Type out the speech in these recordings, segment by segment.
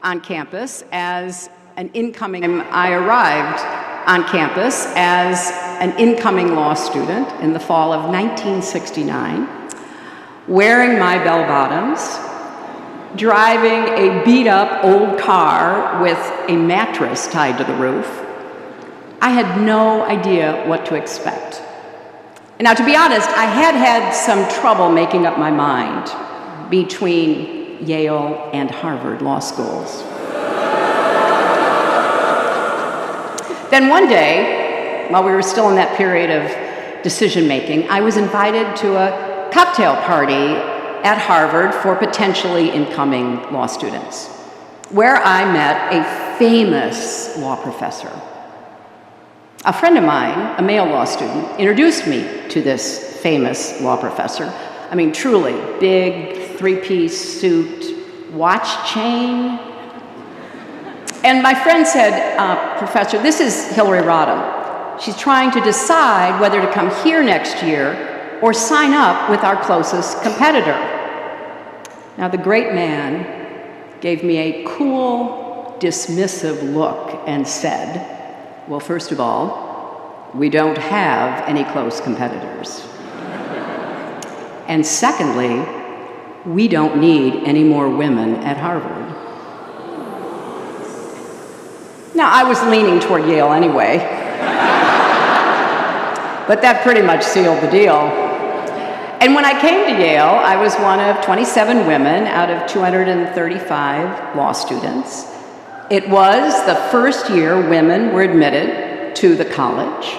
on campus as an incoming. I arrived on campus as an incoming law student in the fall of 1969, wearing my bell-bottoms, driving a beat-up old car with a mattress tied to the roof. I had no idea what to expect. Now, to be honest, I had had some trouble making up my mind between Yale and Harvard law schools. Then one day, while we were still in that period of decision-making, I was invited to a cocktail party at Harvard for potentially incoming law students, where I met a famous law professor. A friend of mine, a male law student, introduced me to this famous law professor. I mean, truly, big three-piece suit, watch chain. And my friend said, Professor, this is Hillary Rodham. She's trying to decide whether to come here next year or sign up with our closest competitor. Now, the great man gave me a cool, dismissive look and said, well, first of all, we don't have any close competitors. And secondly, we don't need any more women at Harvard. Now, I was leaning toward Yale anyway, but that pretty much sealed the deal. And when I came to Yale, I was one of 27 women out of 235 law students. It was the first year women were admitted to the college.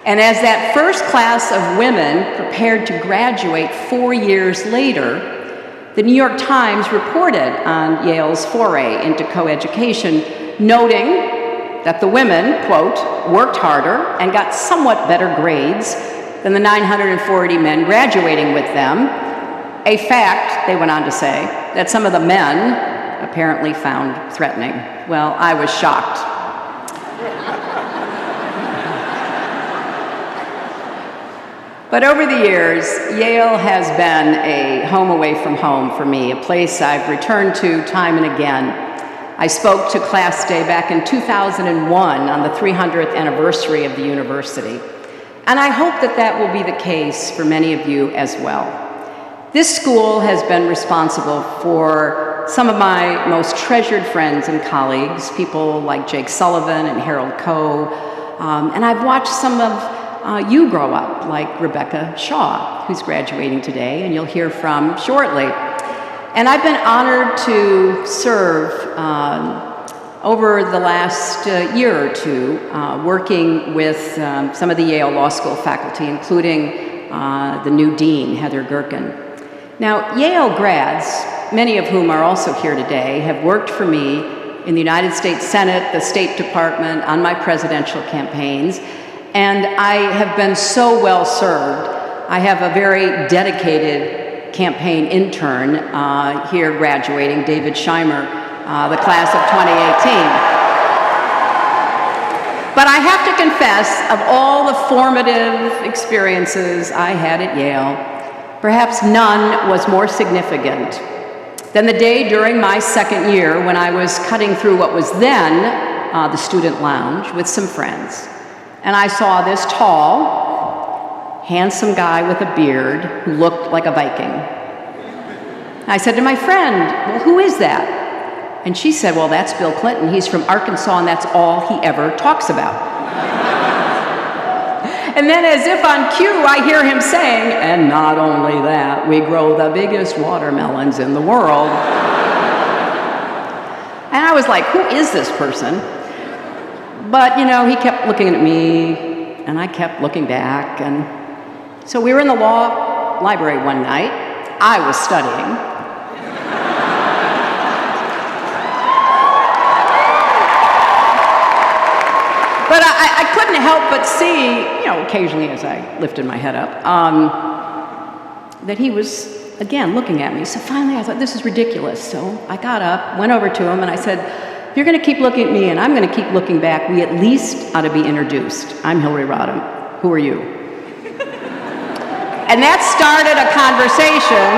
And as that first class of women prepared to graduate 4 years later, the New York Times reported on Yale's foray into coeducation, noting that the women, quote, worked harder and got somewhat better grades than the 940 men graduating with them, a fact, they went on to say, that some of the men apparently found threatening. Well, I was shocked. But over the years, Yale has been a home away from home for me, a place I've returned to time and again. I spoke to Class Day back in 2001 on the 300th anniversary of the university, and I hope that that will be the case for many of you as well. This school has been responsible for some of my most treasured friends and colleagues, people like Jake Sullivan and Harold Coe, and I've watched some of you grow up, like Rebecca Shaw, who's graduating today, and you'll hear from shortly. And I've been honored to serve over the last year or two, working with some of the Yale Law School faculty, including the new dean, Heather Gerken. Now, Yale grads, many of whom are also here today, have worked for me in the United States Senate, the State Department, on my presidential campaigns, and I have been so well served. I have a very dedicated campaign intern here graduating, David Scheimer, the class of 2018. But I have to confess, of all the formative experiences I had at Yale, perhaps none was more significant than the day during my second year when I was cutting through what was then the student lounge with some friends. And I saw this tall, handsome guy with a beard who looked like a Viking. I said to my friend, well, who is that? And she said, well, that's Bill Clinton. He's from Arkansas, and that's all he ever talks about. And then as if on cue, I hear him saying, and not only that, we grow the biggest watermelons in the world. And I was like, who is this person? But, you know, he kept looking at me, and I kept looking back. And so we were in the law library one night. I was studying. But I couldn't help but see, you know, occasionally as I lifted my head up, that he was, again, looking at me. So finally I thought, this is ridiculous. So I got up, went over to him, and I said, if you're going to keep looking at me and I'm going to keep looking back, we at least ought to be introduced. I'm Hillary Rodham. Who are you? And that started a conversation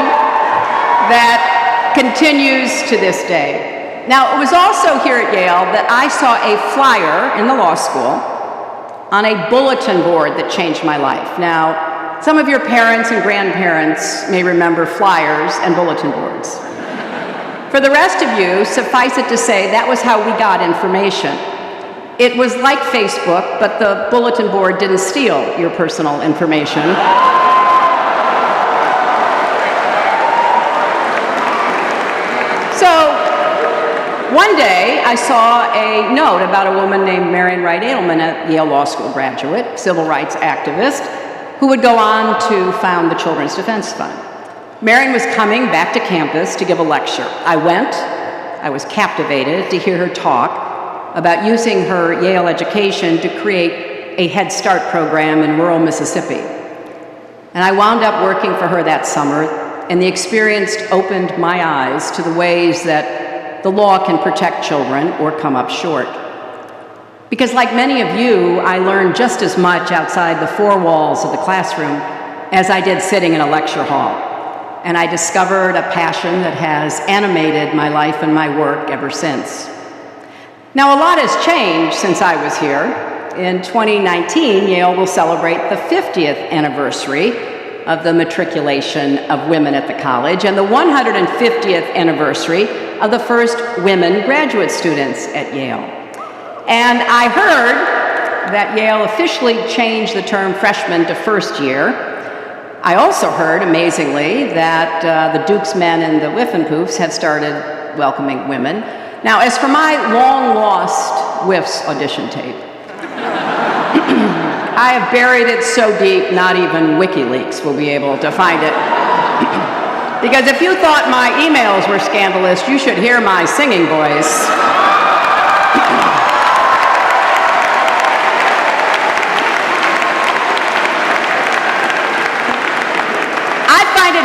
that continues to this day. Now, it was also here at Yale that I saw a flyer in the law school on a bulletin board that changed my life. Now, some of your parents and grandparents may remember flyers and bulletin boards. For the rest of you, suffice it to say, that was how we got information. It was like Facebook, but the bulletin board didn't steal your personal information. So, one day, I saw a note about a woman named Marian Wright Edelman, a Yale Law School graduate, civil rights activist, who would go on to found the Children's Defense Fund. Marian was coming back to campus to give a lecture. I went. I was captivated to hear her talk about using her Yale education to create a Head Start program in rural Mississippi. And I wound up working for her that summer, and the experience opened my eyes to the ways that the law can protect children or come up short. Because like many of you, I learned just as much outside the four walls of the classroom as I did sitting in a lecture hall. And I discovered a passion that has animated my life and my work ever since. Now, a lot has changed since I was here. In 2019, Yale will celebrate the 50th anniversary of the matriculation of women at the college and the 150th anniversary of the first women graduate students at Yale. And I heard that Yale officially changed the term freshman to first year. I also heard, amazingly, that the Duke's men and the Whiffenpoofs have started welcoming women. Now, as for my long-lost Whiffs audition tape, I have buried it so deep, not even WikiLeaks will be able to find it. Because if you thought my emails were scandalous, you should hear my singing voice.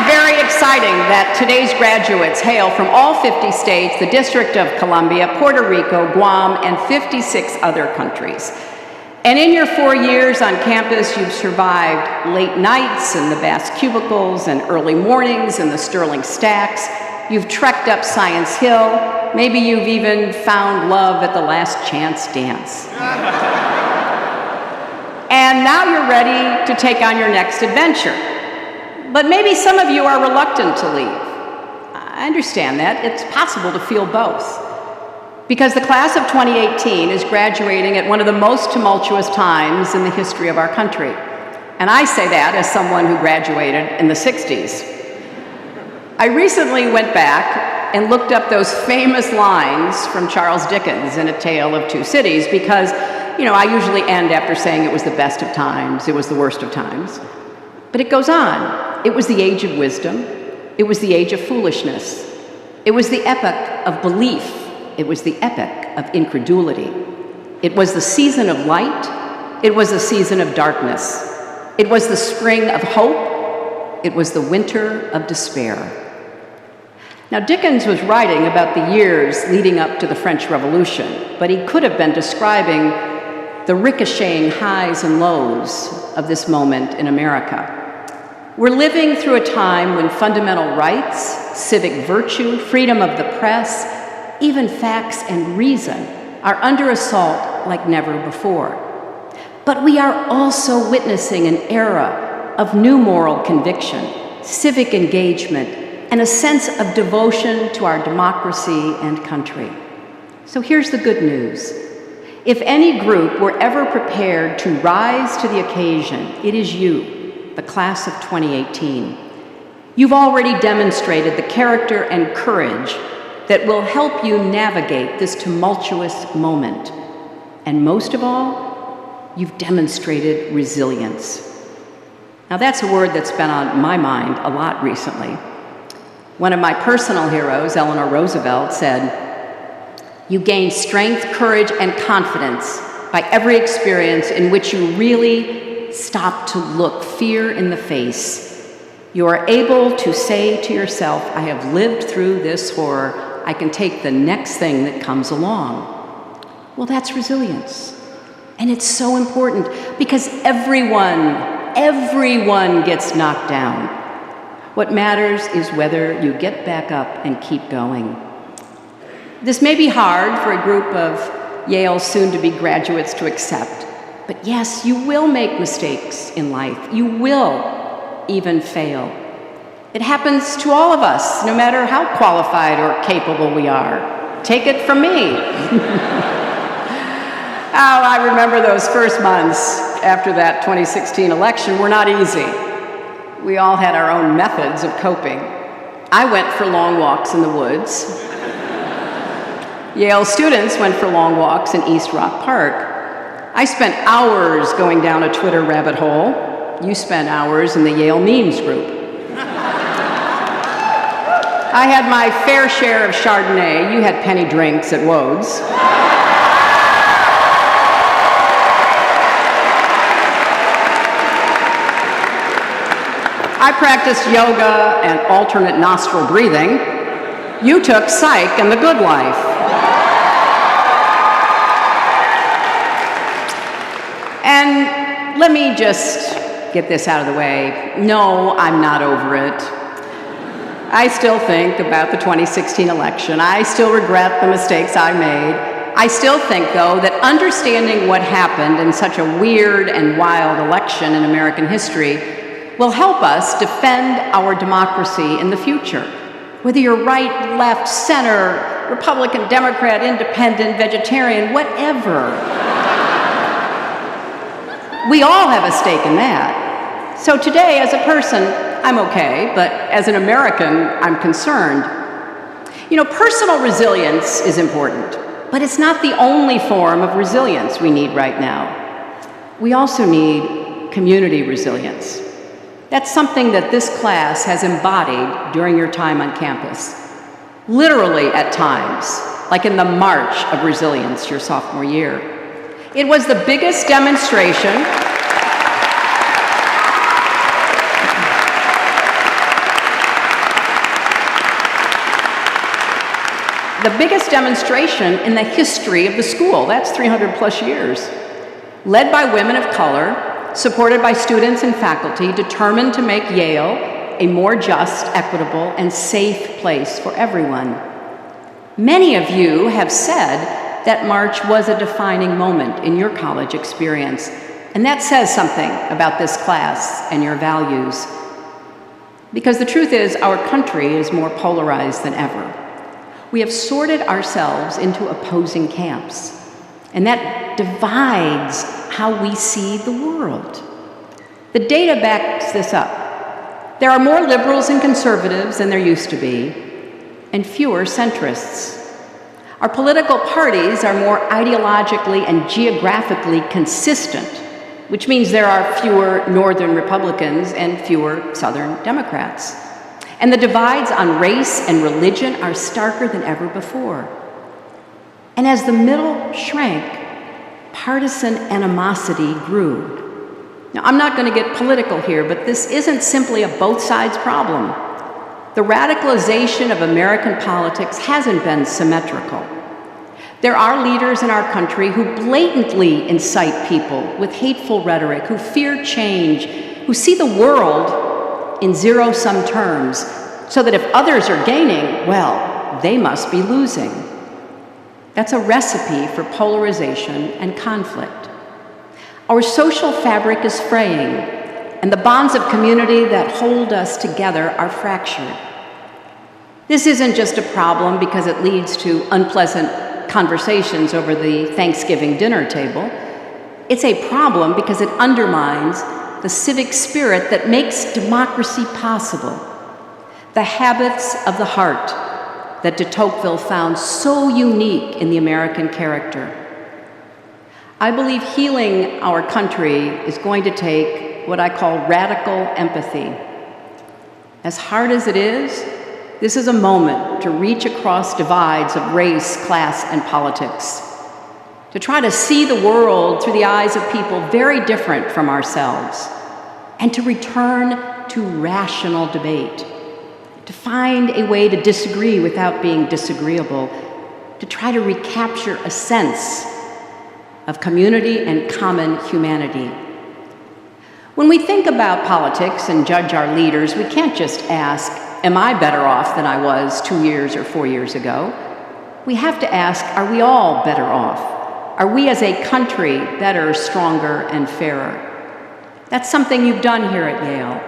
Very exciting that today's graduates hail from all 50 states, the District of Columbia, Puerto Rico, Guam, and 56 other countries. And in your 4 years on campus, you've survived late nights in the vast cubicles and early mornings in the Sterling stacks. You've trekked up Science Hill. Maybe you've even found love at the Last Chance dance. And now you're ready to take on your next adventure. But maybe some of you are reluctant to leave. I understand that. It's possible to feel both. Because the class of 2018 is graduating at one of the most tumultuous times in the history of our country. And I say that as someone who graduated in the 60s. I recently went back and looked up those famous lines from Charles Dickens in A Tale of Two Cities because, I usually end after saying it was the best of times, it was the worst of times. But it goes on. It was the age of wisdom. It was the age of foolishness. It was the epoch of belief. It was the epoch of incredulity. It was the season of light. It was the season of darkness. It was the spring of hope. It was the winter of despair. Now, Dickens was writing about the years leading up to the French Revolution, but he could have been describing the ricocheting highs and lows of this moment in America. We're living through a time when fundamental rights, civic virtue, freedom of the press, even facts and reason are under assault like never before. But we are also witnessing an era of new moral conviction, civic engagement, and a sense of devotion to our democracy and country. So here's the good news. If any group were ever prepared to rise to the occasion, it is you. The class of 2018. You've already demonstrated the character and courage that will help you navigate this tumultuous moment. And most of all, you've demonstrated resilience. Now that's a word that's been on my mind a lot recently. One of my personal heroes, Eleanor Roosevelt, said, "You gain strength, courage, and confidence by every experience in which you really stop to look fear in the face. You are able to say to yourself, I have lived through this horror. I can take the next thing that comes along." Well, that's resilience. And it's so important because everyone gets knocked down. What matters is whether you get back up and keep going. This may be hard for a group of Yale's soon-to-be graduates to accept, but yes, you will make mistakes in life. You will even fail. It happens to all of us, no matter how qualified or capable we are. Take it from me. Oh, I remember those first months after that 2016 election were not easy. We all had our own methods of coping. I went for long walks in the woods. Yale students went for long walks in East Rock Park. I spent hours going down a Twitter rabbit hole. You spent hours in the Yale memes group. I had my fair share of Chardonnay. You had penny drinks at Wode's. I practiced yoga and alternate nostril breathing. You took psych and the good life. And let me just get this out of the way. No, I'm not over it. I still think about the 2016 election. I still regret the mistakes I made. I still think, though, that understanding what happened in such a weird and wild election in American history will help us defend our democracy in the future. Whether you're right, left, center, Republican, Democrat, independent, vegetarian, whatever. We all have a stake in that. So today, as a person, I'm okay, but as an American, I'm concerned. You know, personal resilience is important, but it's not the only form of resilience we need right now. We also need community resilience. That's something that this class has embodied during your time on campus. Literally at times, like in the March of Resilience your sophomore year. It was the biggest demonstration in the history of the school. That's 300 plus years. Led by women of color, supported by students and faculty determined to make Yale a more just, equitable, and safe place for everyone. Many of you have said that March was a defining moment in your college experience, and that says something about this class and your values. Because the truth is, our country is more polarized than ever. We have sorted ourselves into opposing camps, and that divides how we see the world. The data backs this up. There are more liberals and conservatives than there used to be, and fewer centrists. Our political parties are more ideologically and geographically consistent, which means there are fewer Northern Republicans and fewer Southern Democrats. And the divides on race and religion are starker than ever before. And as the middle shrank, partisan animosity grew. Now, I'm not going to get political here, but this isn't simply a both sides problem. The radicalization of American politics hasn't been symmetrical. There are leaders in our country who blatantly incite people with hateful rhetoric, who fear change, who see the world in zero-sum terms, so that if others are gaining, well, they must be losing. That's a recipe for polarization and conflict. Our social fabric is fraying, and the bonds of community that hold us together are fractured. This isn't just a problem because it leads to unpleasant conversations over the Thanksgiving dinner table. It's a problem because it undermines the civic spirit that makes democracy possible, the habits of the heart that de Tocqueville found so unique in the American character. I believe healing our country is going to take what I call radical empathy. As hard as it is, this is a moment to reach across divides of race, class, and politics, to try to see the world through the eyes of people very different from ourselves, and to return to rational debate, to find a way to disagree without being disagreeable, to try to recapture a sense of community and common humanity. When we think about politics and judge our leaders, we can't just ask, am I better off than I was 2 years or 4 years ago? we have to ask, are we all better off? Are we as a country better, stronger, and fairer? That's something you've done here at Yale.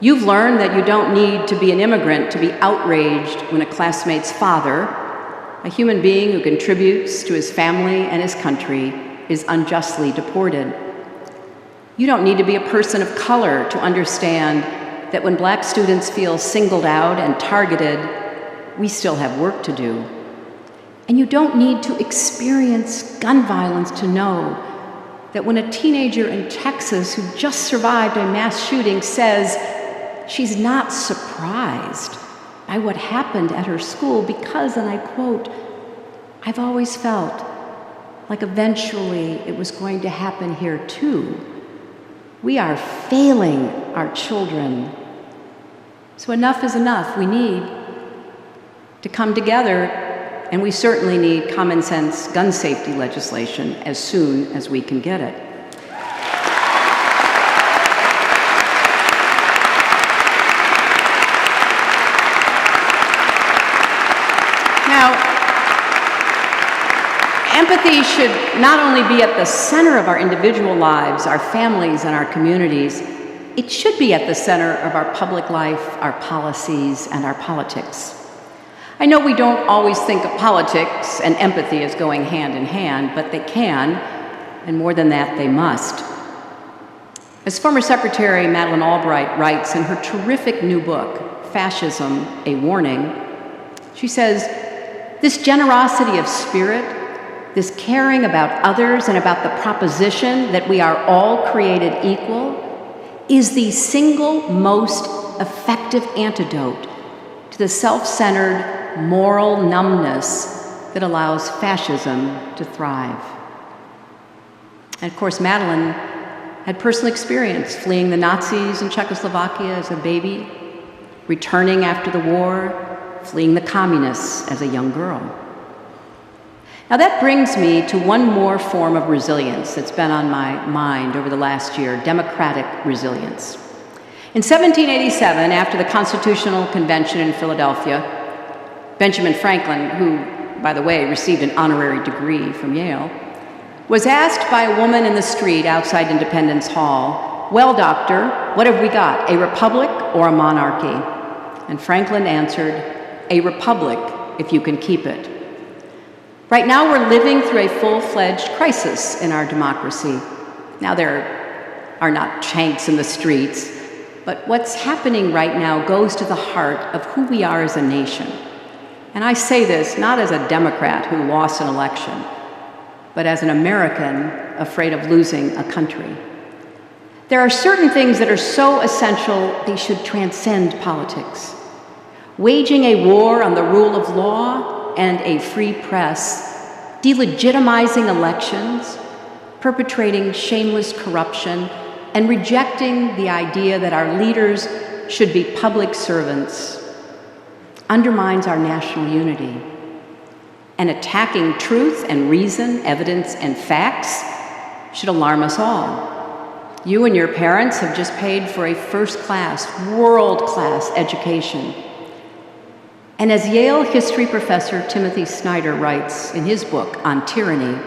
You've learned that you don't need to be an immigrant to be outraged when a classmate's father, a human being who contributes to his family and his country, is unjustly deported. You don't need to be a person of color to understand that when Black students feel singled out and targeted, we still have work to do. And you don't need to experience gun violence to know that when a teenager in Texas who just survived a mass shooting says she's not surprised by what happened at her school because, and I quote, "I've always felt like eventually it was going to happen here too." We are failing our children. So enough is enough. We need to come together, and we certainly need common sense gun safety legislation as soon as we can get it. Now, empathy should not only be at the center of our individual lives, our families, and our communities, it should be at the center of our public life, our policies, and our politics. I know we don't always think of politics and empathy as going hand in hand, but they can, and more than that, they must. As former Secretary Madeleine Albright writes in her terrific new book, Fascism, A Warning, she says, "This generosity of spirit, this caring about others and about the proposition that we are all created equal, is the single most effective antidote to the self-centered moral numbness that allows fascism to thrive." And of course, Madeleine had personal experience fleeing the Nazis in Czechoslovakia as a baby, returning after the war, fleeing the communists as a young girl. Now that brings me to one more form of resilience that's been on my mind over the last year, democratic resilience. In 1787, after the Constitutional Convention in Philadelphia, Benjamin Franklin, who, by the way, received an honorary degree from Yale, was asked by a woman in the street outside Independence Hall, "Well, doctor, what have we got, a republic or a monarchy?" And Franklin answered, "A republic, if you can keep it." Right now, we're living through a full-fledged crisis in our democracy. Now, there are not tanks in the streets, but what's happening right now goes to the heart of who we are as a nation. And I say this not as a Democrat who lost an election, but as an American afraid of losing a country. There are certain things that are so essential they should transcend politics. Waging a war on the rule of law and a free press, delegitimizing elections, perpetrating shameless corruption, and rejecting the idea that our leaders should be public servants undermines our national unity. And attacking truth and reason, evidence and facts should alarm us all. You and your parents have just paid for a first-class, world-class education. And as Yale history professor Timothy Snyder writes in his book on tyranny,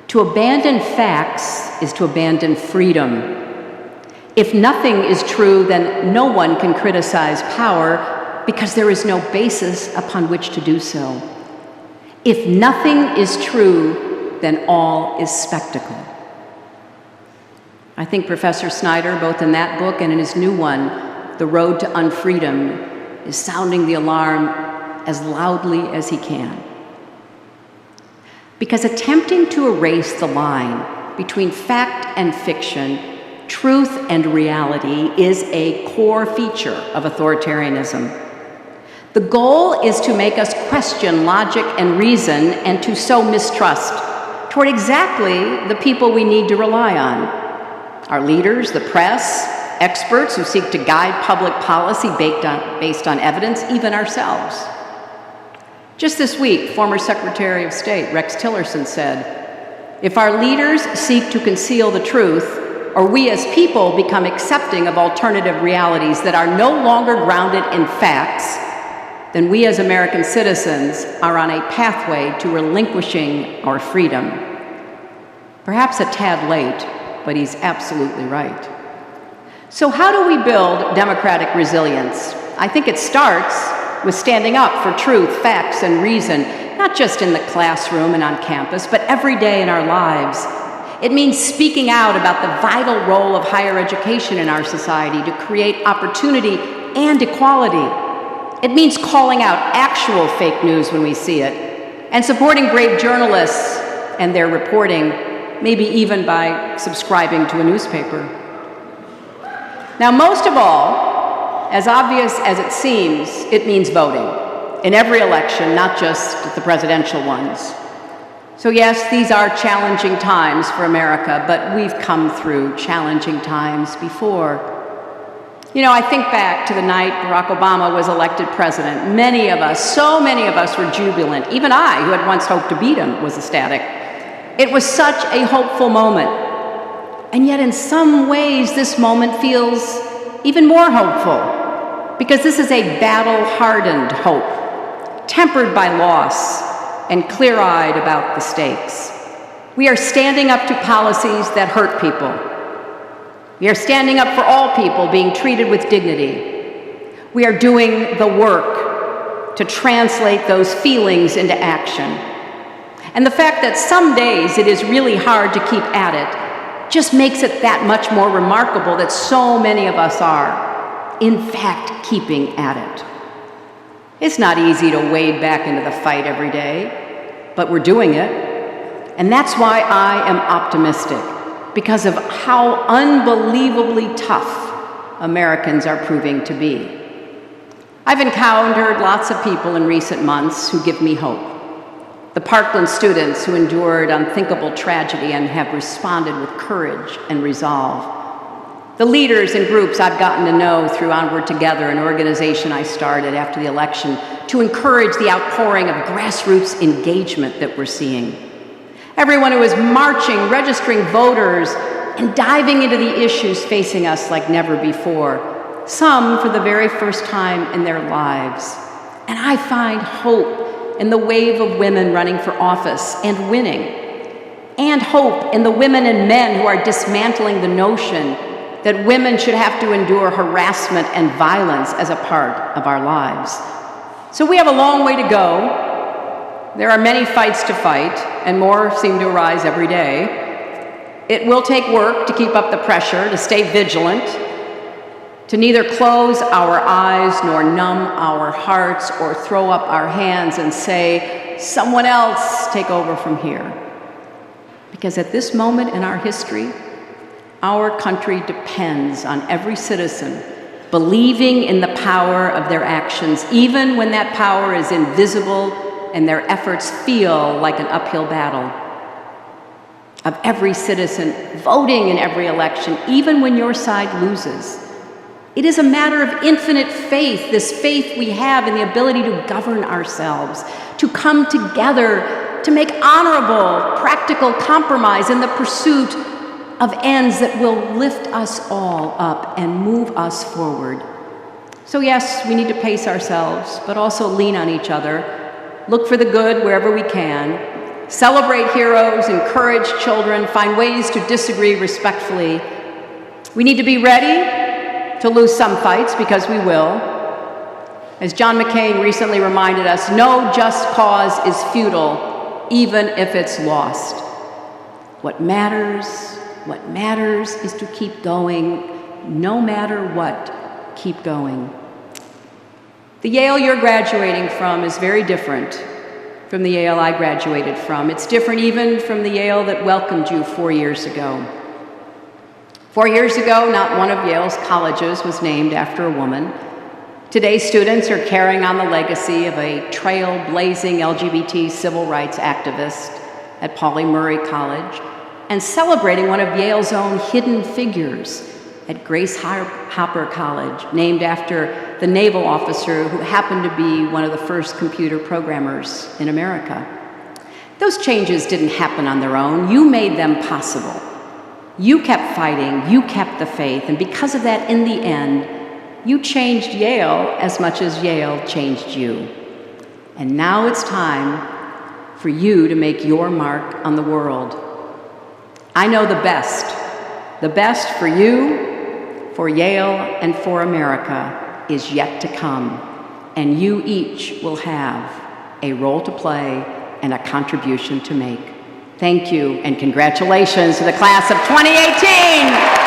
to abandon facts is to abandon freedom. If nothing is true, then no one can criticize power because there is no basis upon which to do so. If nothing is true, then all is spectacle. I think Professor Snyder, both in that book and in his new one, The Road to Unfreedom, is sounding the alarm as loudly as he can. Because attempting to erase the line between fact and fiction, truth and reality, is a core feature of authoritarianism. The goal is to make us question logic and reason and to sow mistrust toward exactly the people we need to rely on: our leaders, the press, experts who seek to guide public policy based on evidence, even ourselves. Just this week, former Secretary of State Rex Tillerson said, "If our leaders seek to conceal the truth, or we as people become accepting of alternative realities that are no longer grounded in facts, then we as American citizens are on a pathway to relinquishing our freedom. Perhaps a tad late, but he's absolutely right. So how do we build democratic resilience? I think it starts with standing up for truth, facts, and reason, not just in the classroom and on campus, but every day in our lives. It means speaking out about the vital role of higher education in our society to create opportunity and equality. It means calling out actual fake news when we see it, and supporting brave journalists and their reporting, maybe even by subscribing to a newspaper. Now, most of all, as obvious as it seems, it means voting in every election, not just the presidential ones. So yes, these are challenging times for America, but we've come through challenging times before. You know, I think back to the night Barack Obama was elected president. Many of us, so many of us were jubilant. Even I, who had once hoped to beat him, was ecstatic. It was such a hopeful moment. And yet in some ways, this moment feels even more hopeful, because this is a battle-hardened hope, tempered by loss and clear-eyed about the stakes. We are standing up to policies that hurt people. We are standing up for all people being treated with dignity. We are doing the work to translate those feelings into action. And the fact that some days it is really hard to keep at it just makes it that much more remarkable that so many of us are, in fact, keeping at it. It's not easy to wade back into the fight every day, but we're doing it. And that's why I am optimistic, because of how unbelievably tough Americans are proving to be. I've encountered lots of people in recent months who give me hope. The Parkland students who endured unthinkable tragedy and have responded with courage and resolve. The leaders and groups I've gotten to know through Onward Together, an organization I started after the election to encourage the outpouring of grassroots engagement that we're seeing. Everyone who is marching, registering voters, and diving into the issues facing us like never before, some for the very first time in their lives. And I find hope in the wave of women running for office and winning, and hope in the women and men who are dismantling the notion that women should have to endure harassment and violence as a part of our lives. So we have a long way to go. There are many fights to fight, and more seem to arise every day. It will take work to keep up the pressure, to stay vigilant, to neither close our eyes nor numb our hearts or throw up our hands and say, someone else take over from here. Because at this moment in our history, our country depends on every citizen believing in the power of their actions, even when that power is invisible and their efforts feel like an uphill battle. Of every citizen voting in every election, even when your side loses. It is a matter of infinite faith, this faith we have in the ability to govern ourselves, to come together, to make honorable, practical compromise in the pursuit of ends that will lift us all up and move us forward. So yes, we need to pace ourselves, but also lean on each other, look for the good wherever we can, celebrate heroes, encourage children, find ways to disagree respectfully. We need to be ready to lose some fights, because we will. As John McCain recently reminded us, no just cause is futile, even if it's lost. What matters is to keep going, no matter what, keep going. The Yale you're graduating from is very different from the Yale I graduated from. It's different even from the Yale that welcomed you 4 years ago. 4 years ago, not one of Yale's colleges was named after a woman. Today, students are carrying on the legacy of a trailblazing LGBT civil rights activist at Pauli Murray College and celebrating one of Yale's own hidden figures at Grace Hopper College, named after the naval officer who happened to be one of the first computer programmers in America. Those changes didn't happen on their own. You made them possible. You kept fighting, you kept the faith, and because of that, in the end, You changed Yale as much as Yale changed you. And now it's time for you to make your mark on the world. I know the best for you, for Yale, and for America is yet to come. And you each will have a role to play and a contribution to make. Thank you, and congratulations to the class of 2018.